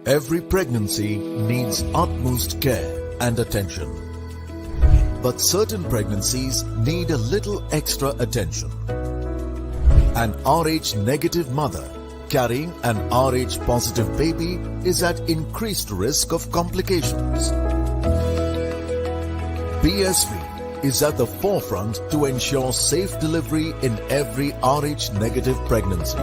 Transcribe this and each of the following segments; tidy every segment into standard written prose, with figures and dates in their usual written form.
Every pregnancy needs utmost care and attention. But certain pregnancies need a little extra attention. An Rh negative mother carrying an Rh positive baby is at increased risk of complications. BSV is at the forefront to ensure safe delivery in every Rh negative pregnancy.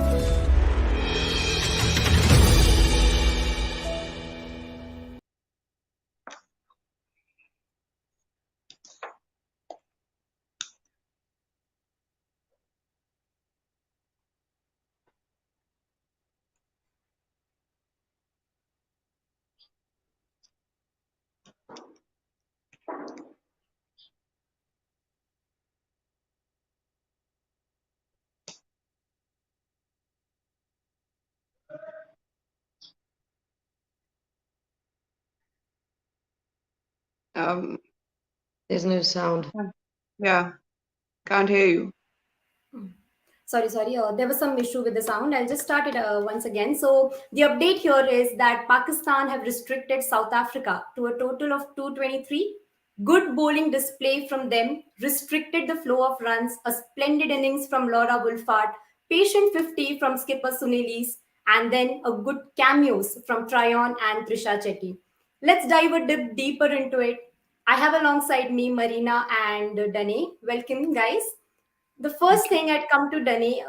There's no sound. Yeah, can't hear you. Sorry. There was some issue with the sound. I'll just start it once again. So the update here is that Pakistan have restricted South Africa to a total of 223. Good bowling display from them restricted the flow of runs. A splendid innings from Laura Wolvaardt, patient 50 from skipper Sune, and then a good cameos from Tryon and Trisha Chetty. Let's dive a dip deeper into it. I have alongside me Marina and Dane. Welcome, guys. The first thing I'd come to Dani,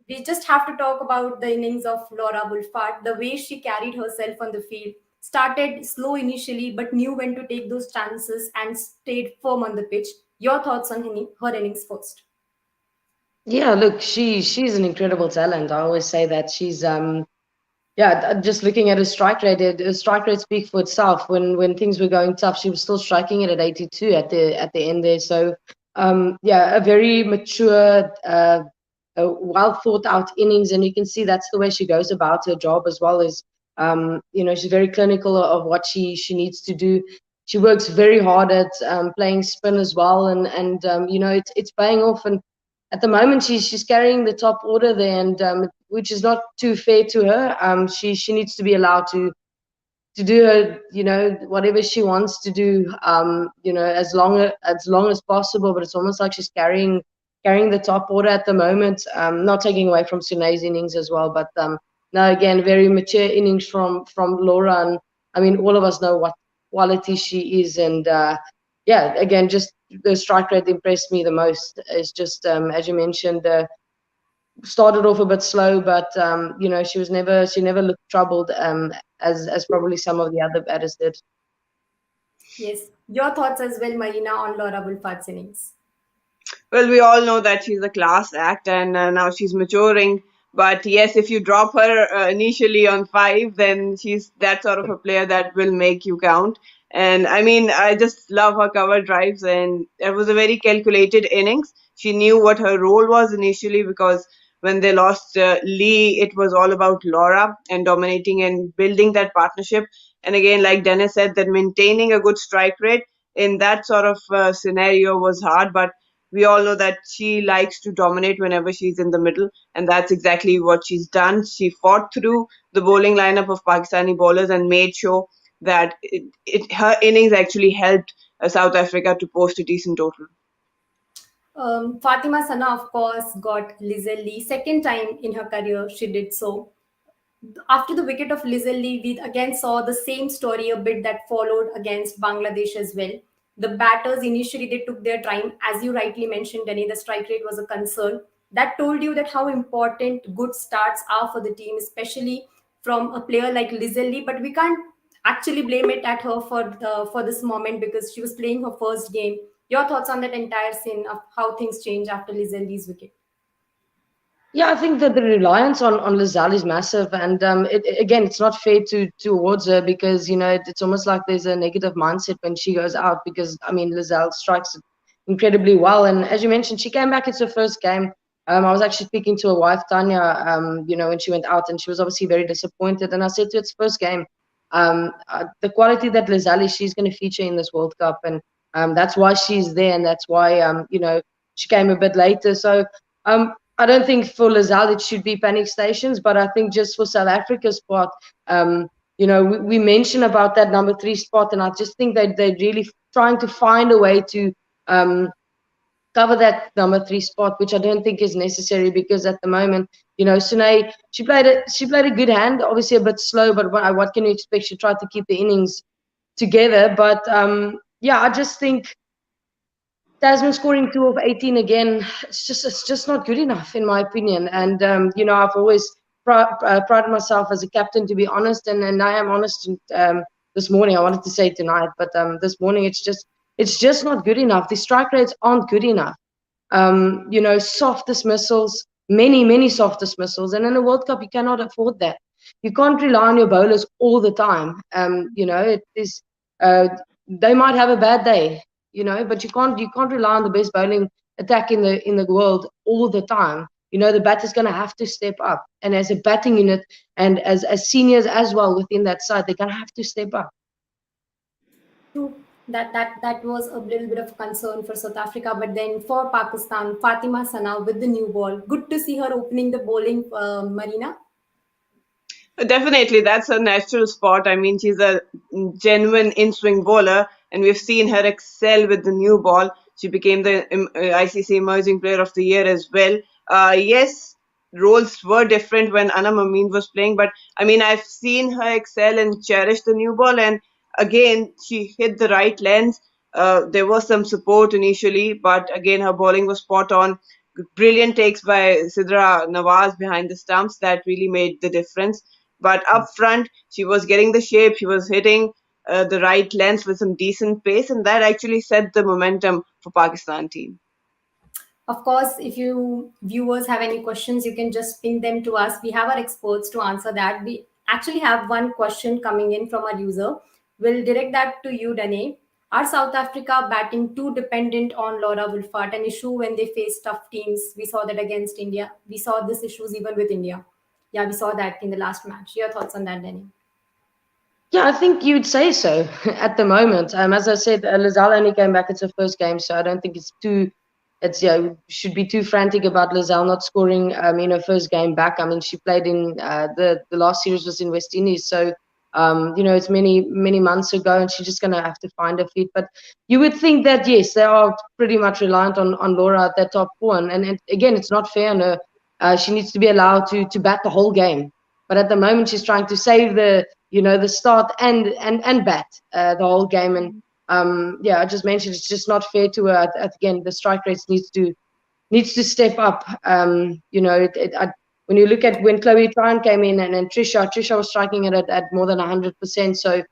we just have to talk about the innings of Laura Bulfard, the way she carried herself on the field. Started slow initially, but knew when to take those chances and stayed firm on the pitch. Your thoughts on her innings first? Yeah, look, she's an incredible talent. I always say that she's just looking at her strike rate, her strike rate speaks for itself. When things were going tough, she was still striking it at 82 at the end there. So a very mature, a well thought out innings, and you can see that's the way she goes about her job as well as she's very clinical of what she needs to do. She works very hard at playing spin as well, and it's paying off. And at the moment she's carrying the top order there, and which is not too fair to her. She needs to be allowed to do her, whatever she wants to do, as long as possible. But it's almost like she's carrying the top order at the moment. Not taking away from Sune's innings as well, but no, again, very mature innings from Laura, and I mean, all of us know what quality she is, and again, just the strike rate impressed me the most. It's just as you mentioned. Started off a bit slow, but she never looked troubled as probably some of the other batters did. Yes, your thoughts as well, Marina, on Laura Wolfard's innings. Well, we all know that she's a class act, and now she's maturing. But yes, if you drop her initially on 5, then she's that sort of a player that will make you count. And I mean, I just love her cover drives, and it was a very calculated innings. She knew what her role was initially, because when they lost Lee, it was all about Laura and dominating and building that partnership. And again, like Dennis said, that maintaining a good strike rate in that sort of scenario was hard. But we all know that she likes to dominate whenever she's in the middle, and that's exactly what she's done. She fought through the bowling lineup of Pakistani bowlers and made sure that her innings actually helped South Africa to post a decent total. Fatima Sana, of course, got Lizel Lee. Second time in her career she did so. After the wicket of Lizel Lee, we again saw the same story a bit that followed against Bangladesh as well. The batters initially, they took their time. As you rightly mentioned, Danny, the strike rate was a concern. That told you that how important good starts are for the team, especially from a player like Lizel Lee. But we can't actually blame it at her for this moment, because she was playing her first game. Your thoughts on that entire scene of how things change after Lizel Lee's wicket? Yeah, I think that the reliance on Lizel is massive, and again, it's not fair towards her, because it's almost like there's a negative mindset when she goes out, because I mean Lizel strikes incredibly well, and as you mentioned, she came back. It's her first game. I was actually speaking to her wife Tanya, when she went out, and she was obviously very disappointed. And I said to her, it's first game. The quality that Lizel is, she's going to feature in this World Cup, and that's why she's there, and that's why she came a bit later. So I don't think for Lizel it should be panic stations, but I think just for South Africa's part, we mentioned about that number 3 spot, and I just think that they're really trying to find a way to cover that number 3 spot, which I don't think is necessary because at the moment, Sune, she played a good hand, obviously a bit slow, but what can you expect? She tried to keep the innings together, but I just think Tasman scoring 2 of 18 again, it's just not good enough in my opinion. And I've always prided myself as a captain, to be honest, and I am honest. This morning, I wanted to say tonight, but this morning it's just not good enough. The strike rates aren't good enough. Soft dismissals, many soft dismissals, and in a World Cup you cannot afford that. You can't rely on your bowlers all the time. It is they might have a bad day, but you can't rely on the best bowling attack in the world all the time. The batter's going to have to step up, and as a batting unit and as seniors as well within that side, they're going to have to step up. True. That was a little bit of concern for South Africa, but then for Pakistan, Fatima Sana with the new ball. Good to see her opening the bowling, Marina. Definitely, that's her natural spot. I mean, she's a genuine in-swing bowler, and we've seen her excel with the new ball. She became the ICC Emerging Player of the Year as well. Yes, roles were different when Anam Amin was playing, but I mean, I've seen her excel and cherish the new ball, and again, she hit the right lens. There was some support initially, but again, her bowling was spot on. Brilliant takes by Sidra Nawaz behind the stumps that really made the difference. But up front, she was getting the shape, she was hitting the right length with some decent pace, and that actually set the momentum for Pakistan team. Of course, if you viewers have any questions, you can just ping them to us. We have our experts to answer that. We actually have one question coming in from our user. We'll direct that to you, Dane. Are South Africa batting too dependent on Laura Wolvaardt, an issue when they face tough teams? We saw that against India. We saw these issues even with India. Yeah, we saw that in the last match. Your thoughts on that, Dane? Yeah, I think you'd say so at the moment. As I said, Lizelle only came back. It's her first game, so I don't think should be too frantic about Lizelle not scoring in her first game back. I mean, she played in the last series was in West Indies, so it's many months ago, and she's just going to have to find her feet. But you would think that yes, they are pretty much reliant on Laura at that top 4, and again, it's not fair on her. She needs to be allowed to bat the whole game. But at the moment, she's trying to save the start and bat the whole game. And I just mentioned it's just not fair to her. Again, the strike rates needs to step up. When you look at when Chloe Tryon came in and Trisha was striking it at more than 100%. So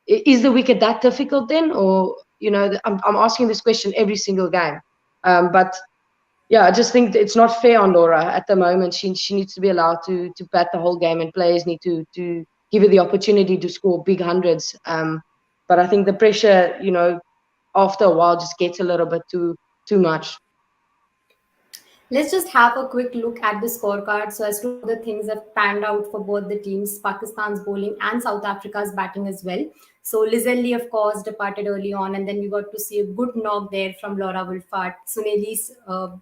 is the wicket that difficult then? Or, I'm asking this question every single game. But I just think it's not fair on Laura at the moment. She needs to be allowed to bat the whole game, and players need to give her the opportunity to score big hundreds. But I think the pressure, after a while just gets a little bit too much. Let's just have a quick look at the scorecard so as to how the things have panned out for both the teams, Pakistan's bowling and South Africa's batting as well. So Lizelle Lee, of course, departed early on, and then we got to see a good knock there from Laura Wolvaardt. Sune Lee's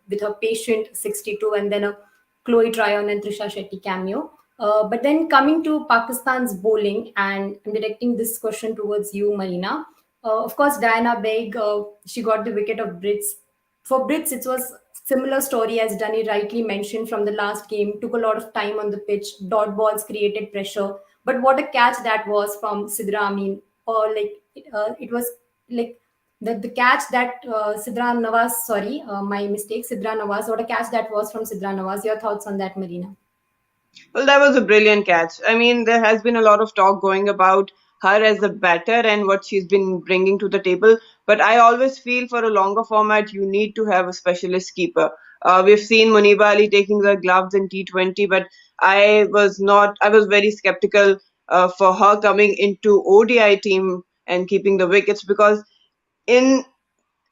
with her patient 62, and then a Chloe Tryon and Trisha Shetty cameo. But then coming to Pakistan's bowling, and I'm directing this question towards you, Marina. Of course, Diana Baig, she got the wicket of Brits. For Brits, it was similar story as Danny rightly mentioned from the last game. Took a lot of time on the pitch. Dot balls created pressure. But what a catch that was from Sidra Amin. Or it was like the catch that Sidra Nawaz, my mistake, Sidra Nawaz. What a catch that was from Sidra Nawaz. Your thoughts on that, Marina? Well, that was a brilliant catch. I mean, there has been a lot of talk going about her as a batter and what she's been bringing to the table. But I always feel for a longer format, you need to have a specialist keeper. We've seen Muniba Ali taking the gloves in T20, but I was very skeptical for her coming into ODI team and keeping the wickets, because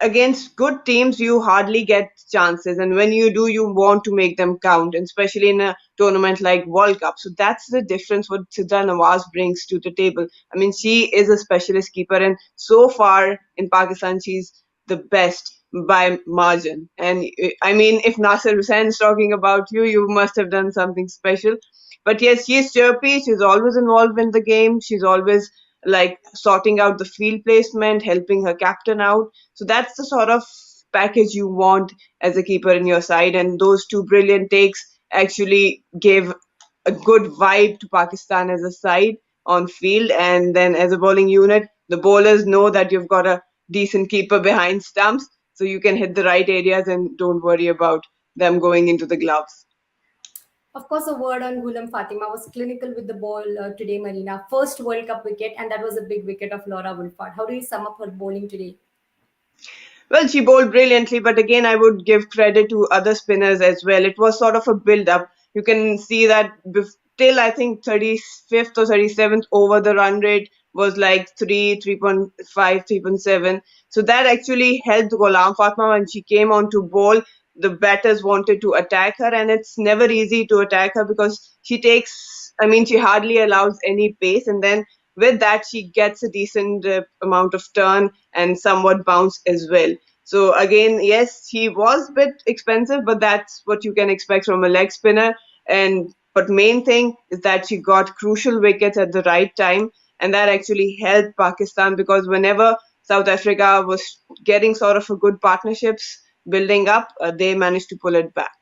against good teams, you hardly get chances. And when you do, you want to make them count, and especially in a tournament like World Cup. So that's the difference what Sidra Nawaz brings to the table. I mean, she is a specialist keeper, and so far in Pakistan, she's the best by margin. And I mean, if Nasser Hussain is talking about you, you must have done something special. But yes, she's chirpy. She's always involved in the game. She's always like sorting out the field placement, helping her captain out. So that's the sort of package you want as a keeper in your side. And those two brilliant takes actually gave a good vibe to Pakistan as a side on field. And then as a bowling unit, the bowlers know that you've got a decent keeper behind stumps, so you can hit the right areas and don't worry about them going into the gloves. Of course, a word on Ghulam Fatima was clinical with the ball today, Marina. First World Cup wicket, and that was a big wicket of Laura Wolvaardt. How do you sum up her bowling today? Well, she bowled brilliantly, but again, I would give credit to other spinners as well. It was sort of a build up. You can see that till I think 35th or 37th over, the run rate was like 3.5, 3.7. So that actually helped Ghulam Fatma when she came on to bowl. The batters wanted to attack her, and it's never easy to attack her because she hardly allows any pace, and then with that she gets a decent amount of turn and somewhat bounce as well. So again, yes, he was a bit expensive, but that's what you can expect from a leg spinner. But main thing is that she got crucial wickets at the right time, and that actually helped Pakistan, because whenever South Africa was getting sort of a good partnerships building up, they managed to pull it back.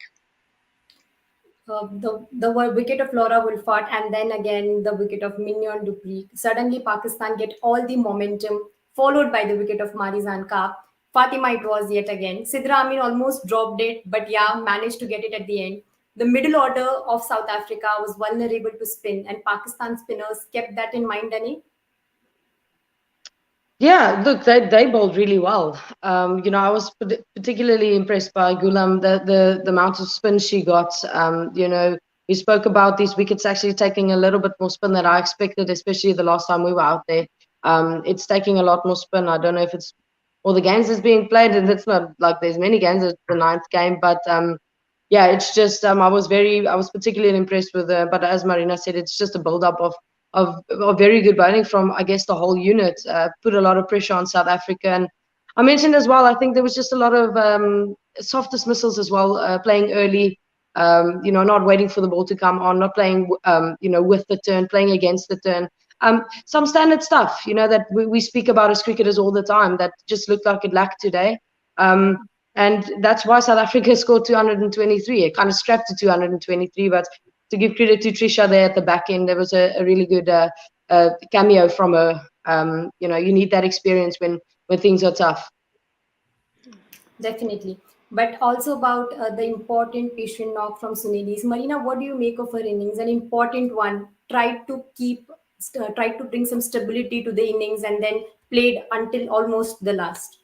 The wicket of Laura Wolvaardt and then again the wicket of Mignon Dupree. Suddenly Pakistan get all the momentum, followed by the wicket of Marizan Kaap. Fatima it was yet again. Sidra Amin almost dropped it, but yeah, managed to get it at the end. The middle order of South Africa was vulnerable to spin, and Pakistan spinners kept that in mind, Dani. Yeah, look, they bowled really well. I was particularly impressed by Ghulam, the amount of spin she got. We spoke about these wickets actually taking a little bit more spin than I expected, especially the last time we were out there. It's taking a lot more spin. I don't know if it's all the games that's being played, and it's not like there's many games. It's the 9th game, but it's just I was particularly impressed with her. But as Marina said, it's just a build up of very good bowling from, I guess, the whole unit. Put a lot of pressure on South Africa. And I mentioned as well, I think there was just a lot of soft dismissals as well, playing early, not waiting for the ball to come on, not playing, with the turn, playing against the turn. Some standard stuff, that we speak about as cricketers all the time that just looked like it lacked today. And that's why South Africa scored 223. It kind of scrapped to 223, but to give credit to Trisha there at the back end, there was a really good cameo from her. You need that experience when things are tough. Definitely. But also about the important patient knock from Sune. Marina, what do you make of her innings? An important one. Tried to bring some stability to the innings and then played until almost the last.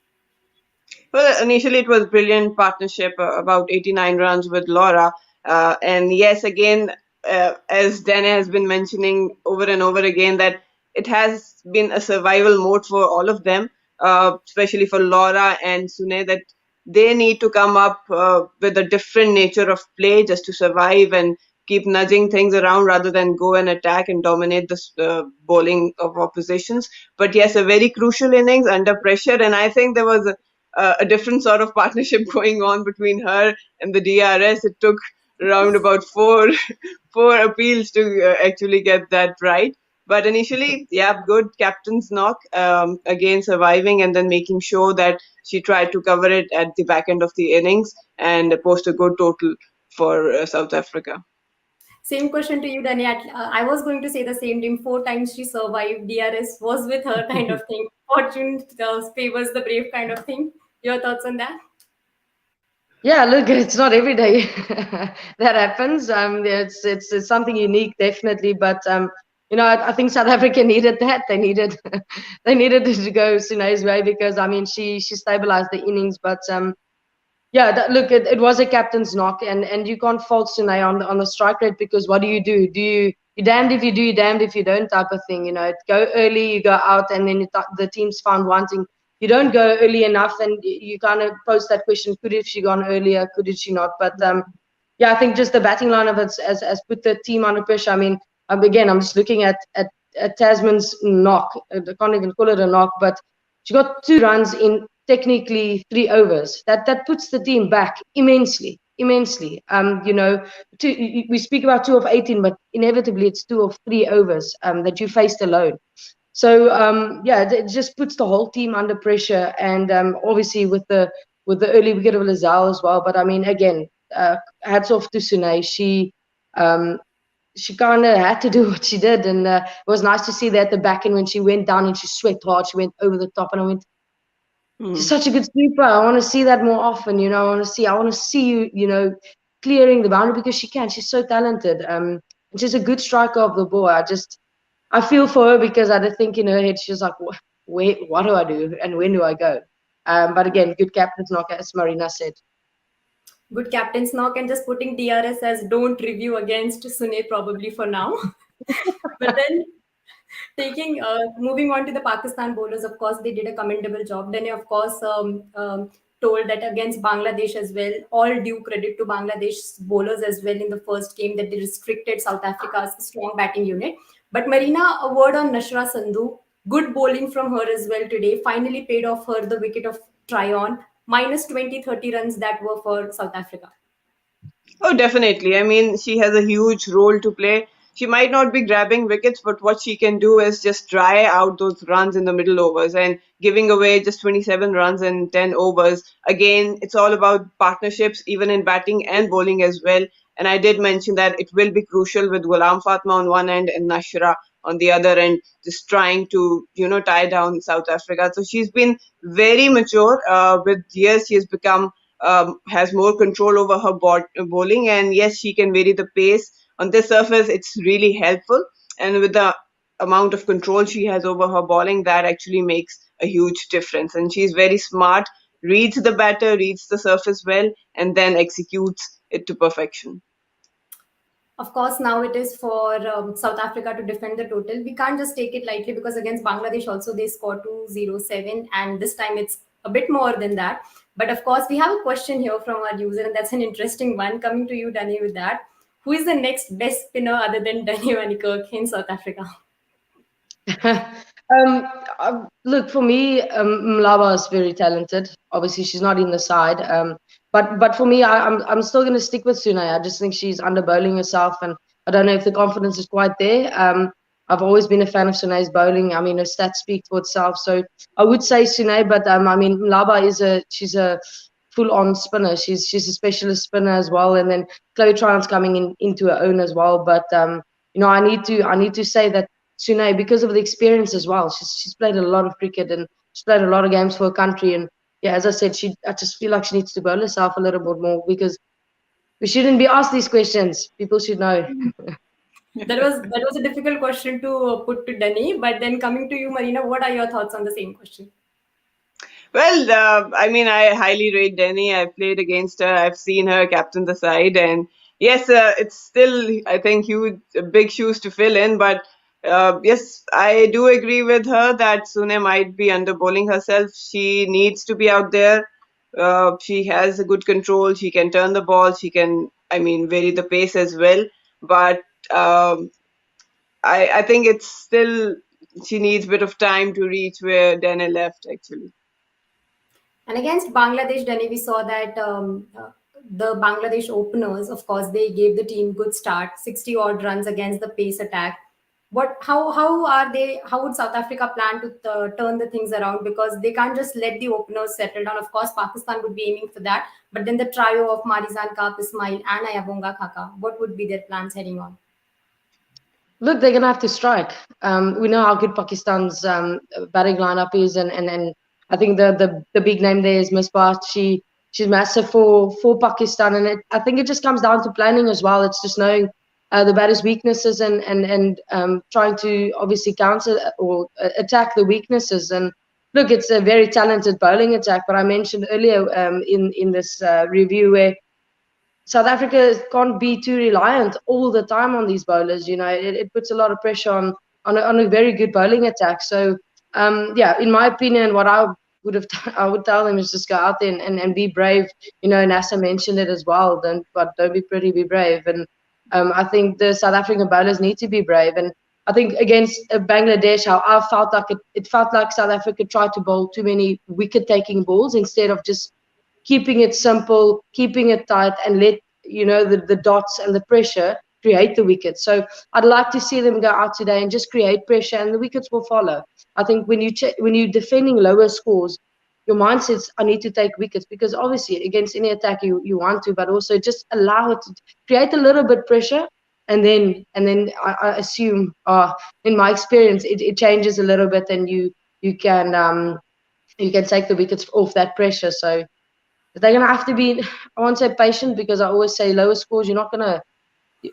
Well, initially it was brilliant partnership, about 89 runs with Laura. And yes, again, as Dana has been mentioning over and over again, that it has been a survival mode for all of them, especially for Laura and Sune, that they need to come up with a different nature of play just to survive and keep nudging things around rather than go and attack and dominate the bowling of oppositions. But yes, a very crucial innings under pressure, and I think there was a different sort of partnership going on between her and the DRS. It took around about four appeals to actually get that right. But initially, yeah, good captain's knock, again surviving and then making sure that she tried to cover it at the back end of the innings and post a good total for South Africa. Same question to you, Dani. I was going to say the same thing. 4 times she survived. DRS was with her kind of thing. Fortune favors the brave kind of thing. Your thoughts on that? Yeah, look, it's not every day that happens. It's something unique, definitely. But I think South Africa needed that. They needed it to go Sune's way because she stabilized the innings. But look, it was a captain's knock, and you can't fault Sune on the strike rate because what do? You're damned if you do, you're damned if you don't type of thing. Go early, you go out, and then the team's found wanting. You don't go early enough, and you kind of pose that question: could she gone earlier? Could she not? But I think just the batting line of it has put the team under pressure. Again, I'm just looking at Tasman's knock. I can't even call it a knock, but she got 2 runs in technically 3 overs. That puts the team back immensely. immensely. We speak about 2 of 18, but inevitably it's 2 of 3 overs that you faced alone. So it just puts the whole team under pressure, and obviously with the early wicket of Lazal as well. But I mean, again, hats off to Sune. She kind of had to do what she did, and it was nice to see that at the back end when she went down and she swept hard. She went over the top, and I went, she's such a good sweeper. I want to see that more often. I want to see you, clearing the boundary, because she can. She's so talented. And she's a good striker of the ball. I feel for her, because I think in her head she's like, wait, what do I do and when do I go? But again, good captain's knock, as Marina said. Good captain's knock, and just putting DRS as don't review against Sune probably for now. But then moving on to the Pakistan bowlers, of course, they did a commendable job. Then, of course, told that against Bangladesh as well, all due credit to Bangladesh's bowlers as well in the first game, that they restricted South Africa's strong batting unit. But Marina, a word on Nashra Sandhu. Good bowling from her as well today. Finally paid off her the wicket of Tryon. Minus 20-30 runs that were for South Africa. Oh, definitely. I mean, she has a huge role to play. She might not be grabbing wickets, but what she can do is just dry out those runs in the middle overs, and giving away just 27 runs in 10 overs. Again, it's all about partnerships, even in batting and bowling as well. And I did mention that it will be crucial with Ghulam Fatima on one end and Nashra on the other end, just trying to, tie down South Africa. So she's been very mature. With years, she has become, has more control over her bowling. And yes, she can vary the pace. On this surface, it's really helpful. And with the amount of control she has over her bowling, that actually makes a huge difference. And she's very smart, reads the batter, reads the surface well, and then executes it to perfection. Of course, now it is for South Africa to defend the total. We can't just take it lightly, because against Bangladesh also they scored 207, and this time it's a bit more than that. But of course, we have a question here from our user, and that's an interesting one. Coming to you, Danny, with that. Who is the next best spinner other than Danny van Kirk in South Africa? Look, for me, Mlaba is very talented. Obviously, she's not in the side. But for me, I'm still going to stick with Sune. I just think she's under bowling herself, and I don't know if the confidence is quite there. I've always been a fan of Sune's bowling. I mean, her stats speak for itself. So I would say Sune, but I mean, Mlaba she's a full-on spinner. She's a specialist spinner as well, and then Chloe Tryon's coming into her own as well. But I need to say that Sune, because of the experience as well, she's played a lot of cricket and she's played a lot of games for her country. And yeah, as I said, I just feel like she needs to bowl herself a little bit more, because we shouldn't be asked these questions. People should know. That was a difficult question to put to Danny. But then coming to you, Marina, what are your thoughts on the same question? Well, I mean, I highly rate Danny. I've played against her. I've seen her captain the side. And yes, it's still, I think, big shoes to fill in. But yes, I do agree with her that Sune might be under bowling herself. She needs to be out there. She has a good control. She can turn the ball. She can, vary the pace as well. But I think it's still, she needs a bit of time to reach where Danny left, actually. And against Bangladesh, Danny, we saw that the Bangladesh openers, of course, they gave the team good start, 60 odd runs against the pace attack. How would South Africa plan to turn the things around? Because they can't just let the openers settle down. Of course, Pakistan would be aiming for that. But then the trio of Marizan Kaap, Ismail and Ayabonga Khaka, what would be their plans heading on? Look, they're going to have to strike. We know how good Pakistan's batting lineup is, and I think the big name there is Misbah. She's massive for Pakistan, and I think it just comes down to planning as well. It's just knowing the batter's weaknesses and trying to obviously counter or attack the weaknesses. And look, it's a very talented bowling attack. But I mentioned earlier in this review where South Africa can't be too reliant all the time on these bowlers. It puts a lot of pressure on a very good bowling attack. So in my opinion, what I would tell them is just go out there and be brave. NASA mentioned it as well. Don't be pretty, be brave. And I think the South African bowlers need to be brave. And I think against Bangladesh, how I felt like it felt like South Africa tried to bowl too many wicket-taking balls instead of just keeping it simple, keeping it tight, and let the dots and the pressure create the wickets. So I'd like to see them go out today and just create pressure, and the wickets will follow. I think when you're defending lower scores, your mindset's I need to take wickets, because obviously against any attack you want to, but also just allow it to create a little bit pressure, and then I assume, in my experience, it changes a little bit, and you can take the wickets off that pressure. So they're gonna have to be, I won't say patient, because I always say lower scores, you're not gonna,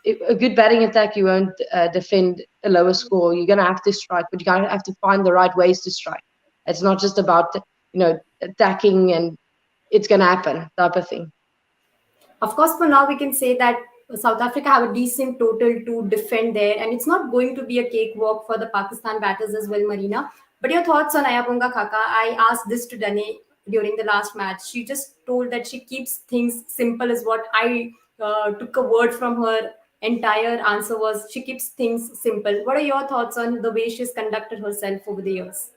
a good batting attack, you won't defend a lower score. You're gonna have to strike, but you're gonna have to find the right ways to strike. It's not just about attacking and it's gonna happen type of thing. Of course, for now we can say that South Africa have a decent total to defend there, and it's not going to be a cakewalk for the Pakistan batters as well, Marina. But your thoughts on Ayapunga Khaka? I asked this to Dane during the last match. She just told that she keeps things simple, is what I took a word from her. Entire answer was she keeps things simple. What are your thoughts on the way she's conducted herself over the years?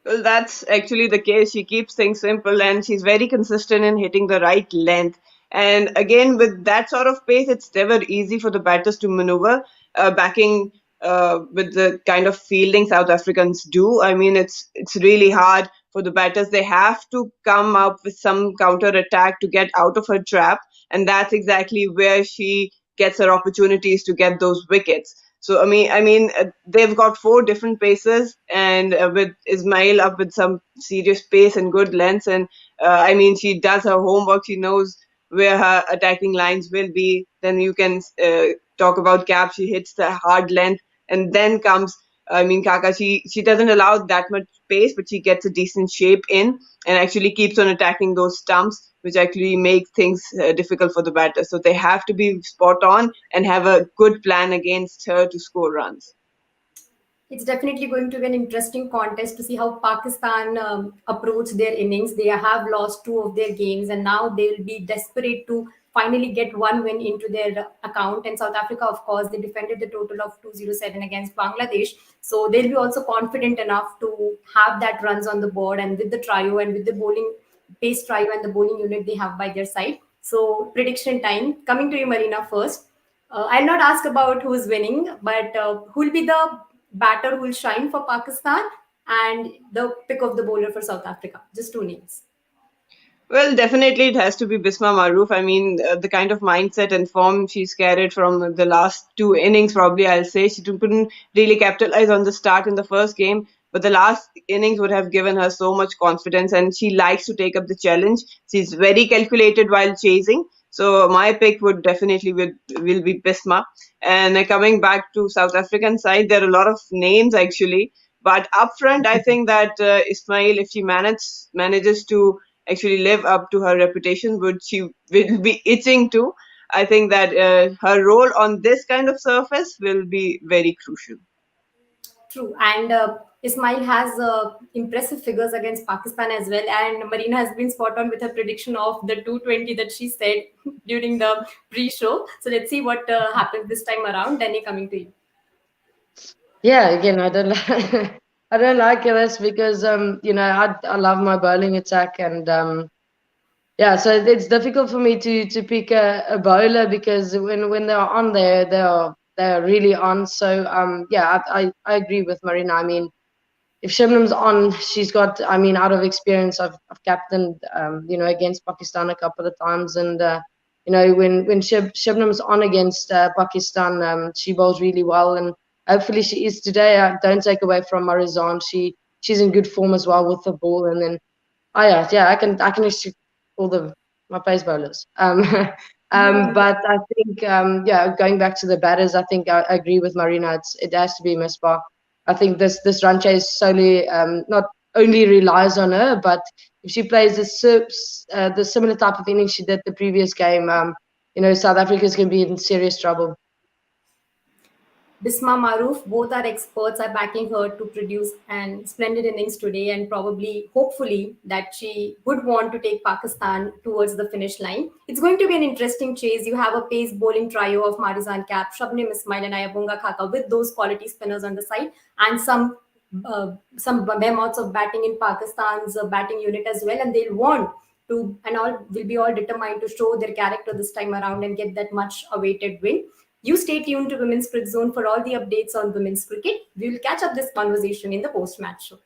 Well, that's actually the case. She keeps things simple and she's very consistent in hitting the right length. And again, with that sort of pace, it's never easy for the batters to maneuver, backing with the kind of fielding South Africans do. I mean, it's really hard for the batters. They have to come up with some counter attack to get out of her trap, and that's exactly where she gets her opportunities to get those wickets. So they've got 4 different paces, and with Ismail up with some serious pace and good lengths, and she does her homework. She knows where her attacking lines will be. Then you can talk about Cap. She hits the hard length, and then comes Kaka. She doesn't allow that much pace, but she gets a decent shape in and actually keeps on attacking those stumps, which actually makes things difficult for the batter. So they have to be spot on and have a good plan against her to score runs. It's definitely going to be an interesting contest to see how Pakistan approach their innings. They have lost 2 of their games, and now they'll be desperate to finally get 1 win into their account. And South Africa, of course, they defended the total of 207 against Bangladesh. So they'll be also confident enough to have that runs on the board, and with the trio and with the bowling pace trio and the bowling unit they have by their side. So prediction time. Coming to you, Marina, first. I'll not ask about who's winning, but who will be the batter who will shine for Pakistan and the pick of the bowler for South Africa? Just 2 names. Well, definitely it has to be Bisma Maroof. The kind of mindset and form she's carried from the last 2 innings, probably I'll say. She couldn't really capitalize on the start in the first game, but the last innings would have given her so much confidence, and she likes to take up the challenge. She's very calculated while chasing. So my pick would definitely will be Bisma. And coming back to South African side, there are a lot of names actually. But up front, I think that Ismail, if she manages to actually live up to her reputation, she will be itching to. I think that her role on this kind of surface will be very crucial. True. And Ismail has impressive figures against Pakistan as well. And Marina has been spot on with her prediction of the 220 that she said during the pre-show. So let's see what happens this time around. Danny, coming to you. Yeah, again, I don't I don't like this because I love my bowling attack, and so it's difficult for me to pick a bowler, because when they're on there, they're really on. So I agree with Marina. If Shibnam's on, she's got, out of experience, I've captained against Pakistan a couple of times, and when Shibnam's on against Pakistan, she bowls really well, and hopefully she is today. I don't take away from Marizan. She's in good form as well with the ball, and then I can actually all my pace bowlers. But I think going back to the batters, I think I agree with Marina. It has to be Misbah. I think this run chase solely not only relies on her, but if she plays the similar type of innings she did the previous game, South Africa is going to be in serious trouble. Bisma Maroof, both our experts are backing her to produce an splendid innings today, and probably, hopefully, that she would want to take Pakistan towards the finish line. It's going to be an interesting chase. You have a pace bowling trio of Marizan Cap, Shabnim Ismail and Ayapunga Khaka with those quality spinners on the side, and some behemoths of batting in Pakistan's batting unit as well, and they'll want and all will be all determined to show their character this time around and get that much awaited win. You stay tuned to Women's Cricket Zone for all the updates on women's cricket. We will catch up this conversation in the post-match show.